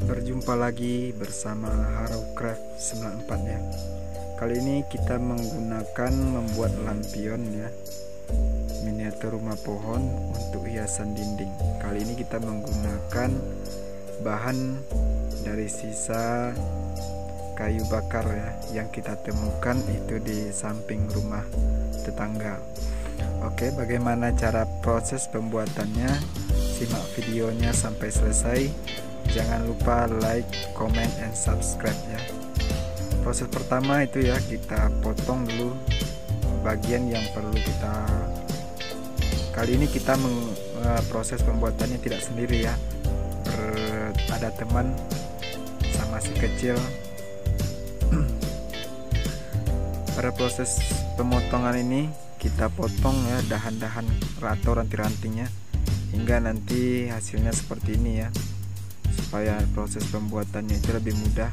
Berjumpa lagi bersama Harrowcraft 94 ya. Kali ini kita menggunakan membuat lampion ya, miniatur rumah pohon untuk hiasan dinding. Kali ini kita menggunakan bahan dari sisa kayu bakar ya, yang kita temukan itu di samping rumah tetangga. Oke, bagaimana cara proses pembuatannya? Simak videonya sampai selesai. Jangan lupa like, comment, and subscribe ya. Proses pertama itu ya, kita potong dulu bagian yang perlu kita. Kali ini kita proses pembuatannya tidak sendiri ya, ada teman sama si kecil. Pada proses pemotongan ini kita potong ya dahan-dahan atau ranting-rantingnya hingga nanti hasilnya seperti ini ya. Supaya proses pembuatannya itu lebih mudah,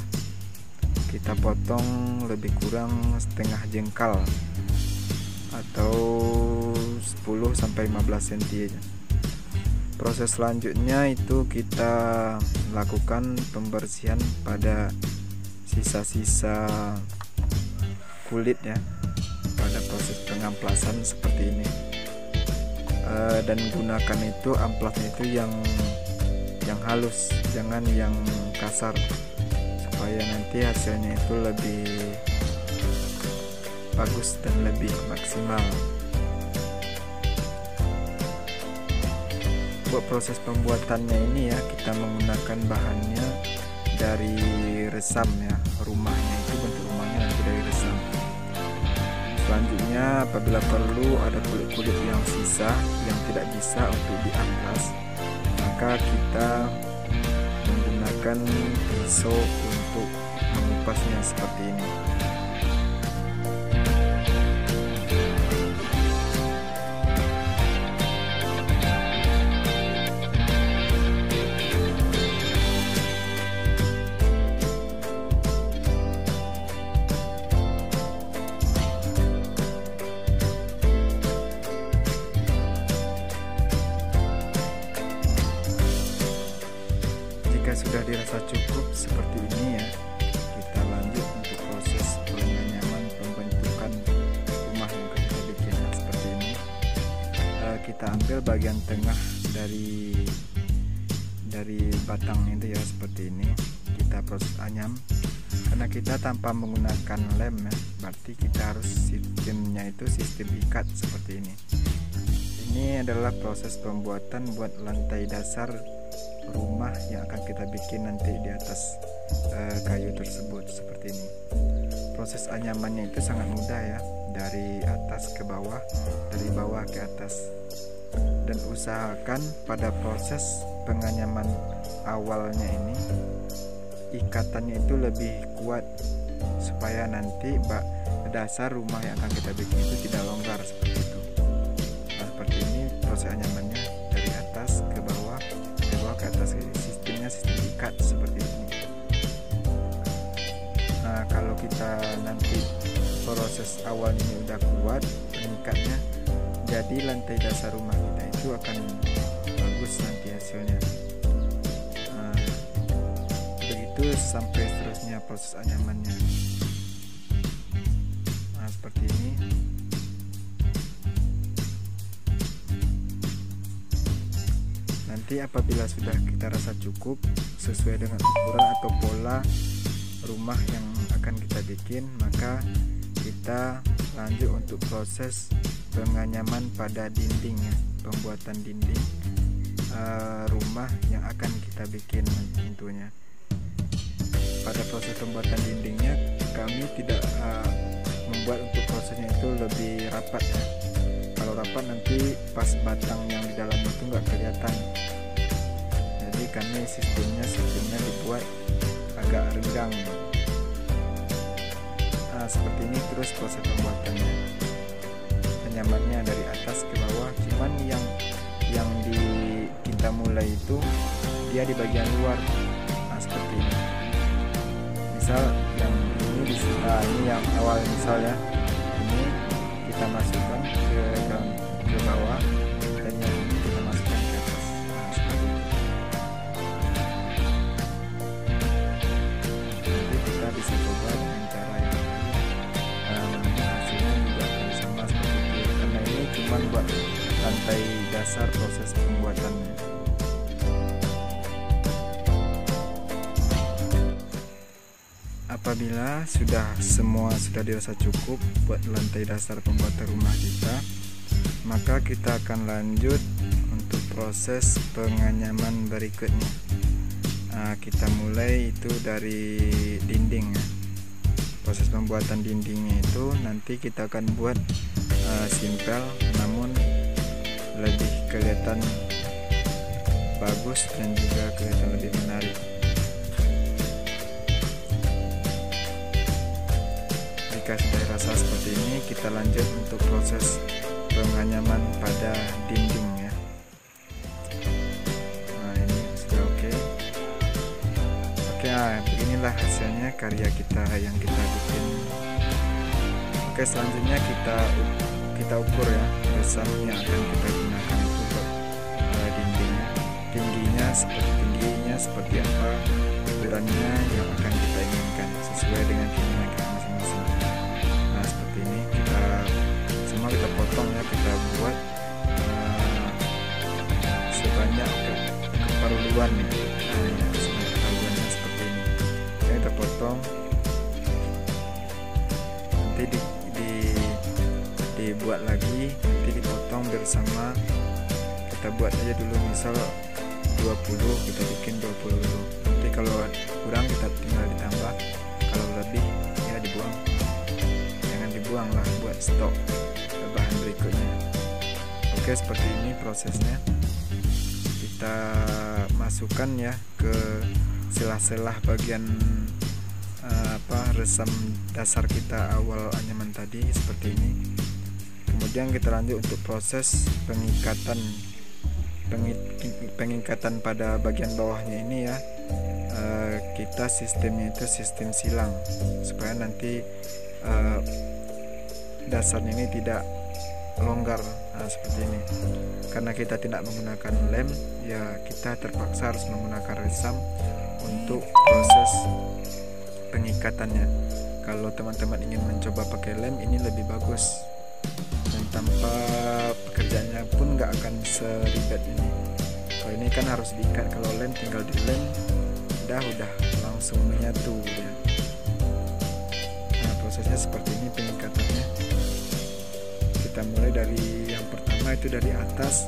kita potong lebih kurang setengah jengkal atau 10-15 cm. Proses selanjutnya itu kita lakukan pembersihan pada sisa-sisa kulit ya, pada proses pengamplasan seperti ini. Dan gunakan itu amplasnya itu yang halus, jangan yang kasar, supaya nanti hasilnya itu lebih bagus dan lebih maksimal. Buat proses pembuatannya ini ya, kita menggunakan bahannya dari resam ya, rumahnya itu bentuk rumahnya nanti dari resam. Selanjutnya apabila perlu ada kulit-kulit yang sisa yang tidak bisa untuk diamplas, maka kita menggunakan pisau untuk mengupasnya seperti ini. Jika sudah dirasa cukup seperti ini ya, kita lanjut untuk proses penganyaman pembentukan rumah yang kita bikin seperti ini. Kita ambil bagian tengah dari batang itu ya, seperti ini. Kita proses anyam, karena kita tanpa menggunakan lem ya, berarti kita harus sistemnya itu sistem ikat seperti ini. Ini adalah proses pembuatan buat lantai dasar rumah yang akan kita bikin nanti di atas kayu tersebut seperti ini. Proses anyamannya itu sangat mudah ya, dari atas ke bawah, dari bawah ke atas. Dan usahakan pada proses penganyaman awalnya ini ikatannya itu lebih kuat, supaya nanti dasar rumah yang akan kita bikin itu tidak longgar seperti itu. Nah, seperti ini proses anyamannya, dari atas ke bawah ke atas. Sistemnya sistem ikat seperti ini. Nah, kalau kita nanti proses awal ini udah kuat pengikatnya, jadi lantai dasar rumah kita itu akan bagus nanti hasilnya. Nah, begitu sampai seterusnya proses anyamannya. Nah, seperti ini. Nanti apabila sudah kita rasa cukup sesuai dengan ukuran atau pola rumah yang akan kita bikin, maka kita lanjut untuk proses penganyaman pada dinding ya, pembuatan dinding rumah yang akan kita bikin tentunya. Pada proses pembuatan dindingnya kami tidak membuat untuk prosesnya itu lebih rapat ya. Kalau rapat nanti pas batang yang di dalam itu nggak kelihatan. Jadi kami sistemnya dibuat agak renggang. Nah, seperti ini terus proses pembuatannya. Penyamannya dari atas ke bawah. Cuman yang kita mulai itu dia di bagian luar. Nah, seperti ini. Misal yang ini ini yang awal misalnya ini kita masukkan ke bawah, dan yang ini kita masukkan ke atas. Nah, seperti itu. dasar proses pembuatannya. Apabila semua sudah dirasa cukup buat lantai dasar pembuatan rumah kita, maka kita akan lanjut untuk proses penganyaman berikutnya. Kita mulai itu dari dinding ya. Proses pembuatan dindingnya itu nanti kita akan buat simpel, namun lebih kelihatan bagus dan juga kelihatan lebih menarik. Jika sudah rasa seperti ini, kita lanjut untuk proses penganyaman pada dinding ya. Nah, ini sudah oke. Beginilah hasilnya karya kita yang kita bikin. Oke, selanjutnya kita ukur ya resam yang akan kita gunakan itu untuk dindingnya. Tingginya seperti apa, ukurannya yang akan kita inginkan sesuai dengan keinginan kita masing-masing. Nah, seperti ini kita potong ya, kita buat sebanyak keperluan ya. Sebanyak keperluannya seperti ini. Kita potong, nanti dibuat lagi, nanti dipotong bersama. Kita buat aja dulu, misal 20, kita bikin 20 dulu. Nanti kalau kurang kita tinggal ditambah, kalau lebih ya dibuang. Jangan dibuang lah, buat stok bahan berikutnya. Oke, seperti ini prosesnya. Kita masukkan ya ke sela-sela bagian resam dasar kita awal anyaman tadi seperti ini. Kemudian kita lanjut untuk proses pengikatan pada bagian bawahnya ini ya. Kita sistemnya itu sistem silang supaya nanti dasarnya ini tidak longgar. Seperti ini. Karena kita tidak menggunakan lem, ya kita terpaksa harus menggunakan resam untuk proses pengikatannya. Kalau teman-teman ingin mencoba pakai lem, ini lebih bagus dan tanpa pekerjaannya pun nggak akan seribet ini. Kalau ini kan harus diikat, kalau lem tinggal dilem, udah langsung menyatu ya. Nah, prosesnya seperti ini pengikatannya. Kita mulai dari yang pertama itu dari atas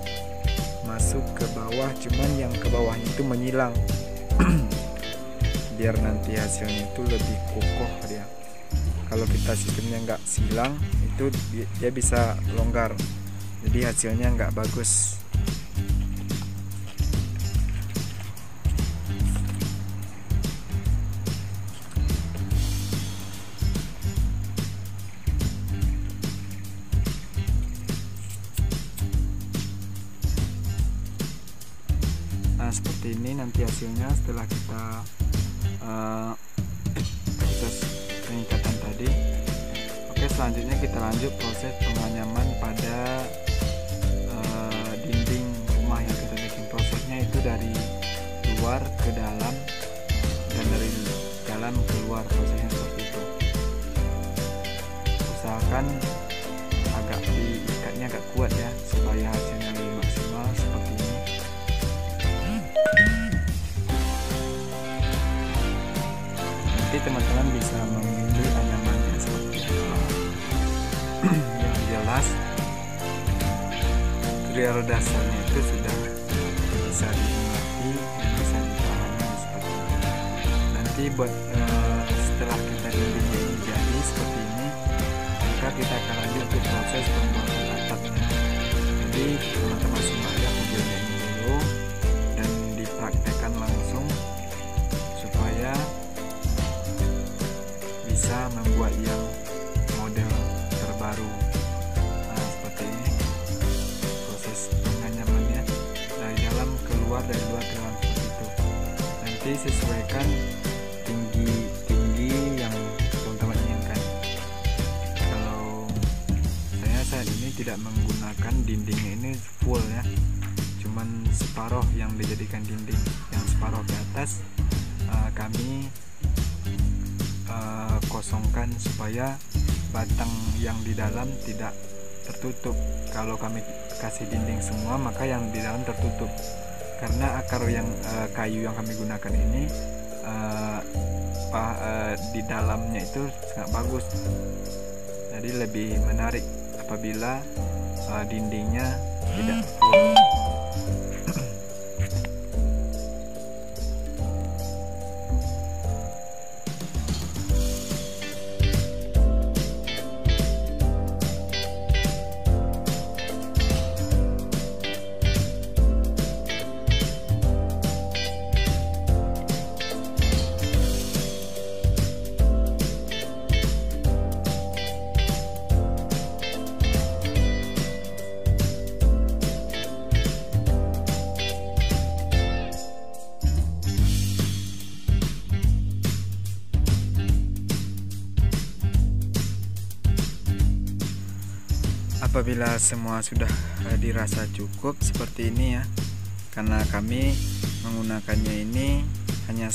masuk ke bawah, cuman yang ke bawahnya itu menyilang biar nanti hasilnya itu lebih kokoh dia. Kalau kita sistemnya nggak silang, itu dia bisa longgar, jadi hasilnya nggak bagus. Seperti ini nanti hasilnya setelah kita proses pengikatan tadi. Oke, selanjutnya kita lanjut proses penganyaman pada dinding rumah yang kita bikin. Prosesnya itu dari luar ke dalam dan dari dalam keluar, prosesnya seperti itu. Usahakan diikatnya agak kuat ya, supaya hasilnya lebih maksimal seperti ini. Nanti teman-teman bisa memilih anyamannya seperti apa. Yang jelas real dasarnya itu sudah bisa dimengerti dan bisa dipahami seperti ini. Nanti buat setelah kita dindingnya ini jadi seperti ini, maka kita akan lanjut ke proses pembuatan atapnya. Jadi teman-teman simak ya videonya ini dulu dan dipraktekkan langsung supaya bisa membuat yang model terbaru. Nah, seperti ini proses penganyamannya, dari dalam keluar, dari luar ke dalam, seperti itu. Nanti sesuaikan tinggi yang teman-teman inginkan. Kalau saya saat ini tidak menggunakan dindingnya ini full ya, cuman separuh yang dijadikan dinding, yang separuh ke atas kami kosongkan supaya batang yang di dalam tidak tertutup. Kalau kami kasih dinding semua, maka yang di dalam tertutup. Karena akar yang kayu yang kami gunakan ini di dalamnya itu sangat bagus. Jadi lebih menarik apabila dindingnya tidak full. Apabila semua sudah dirasa cukup seperti ini ya, karena kami menggunakannya ini hanya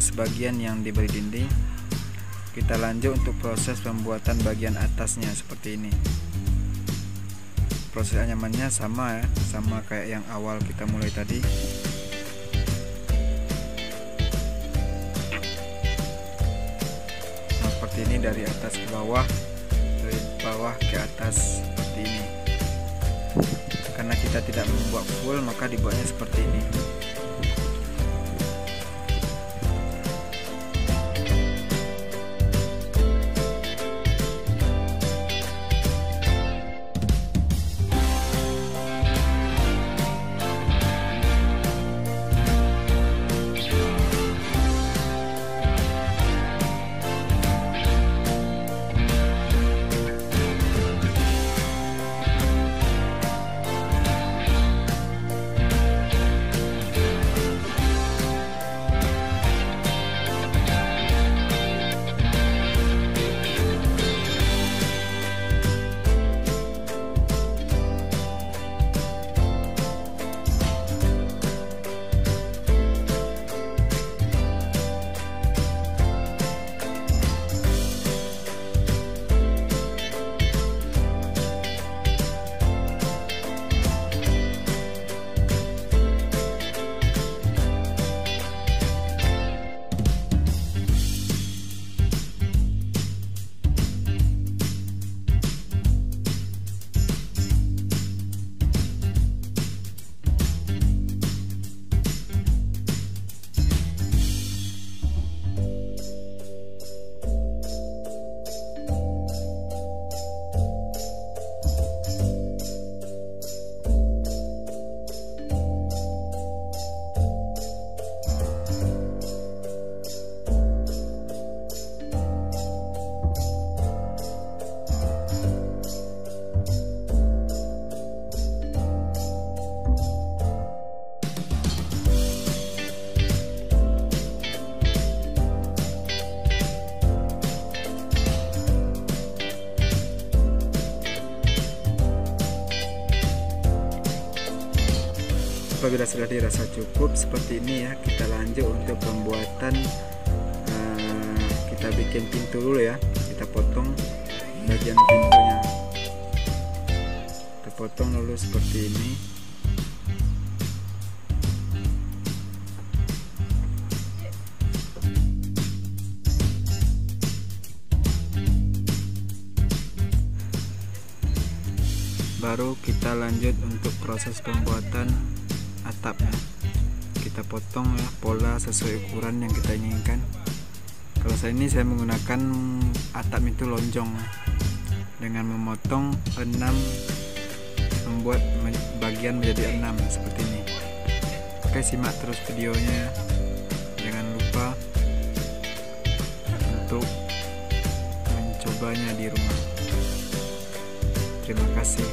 sebagian yang diberi dinding, kita lanjut untuk proses pembuatan bagian atasnya seperti ini. Proses anyamannya sama ya, sama kayak yang awal kita mulai tadi. Nah, seperti ini dari atas ke bawah, dari bawah ke atas seperti ini. Karena kita tidak membuat full, maka dibuatnya seperti ini. Apabila sudah dirasa cukup seperti ini ya, kita lanjut untuk pembuatan. Kita bikin pintu dulu ya, kita potong bagian pintunya, kita potong dulu seperti ini. Baru kita lanjut untuk proses pembuatan atapnya. Kita potong ya, pola sesuai ukuran yang kita inginkan. Kalau saya menggunakan atap itu lonjong dengan memotong 6, membuat bagian menjadi 6 seperti ini. Oke, simak terus videonya, jangan lupa untuk mencobanya di rumah. Terima kasih.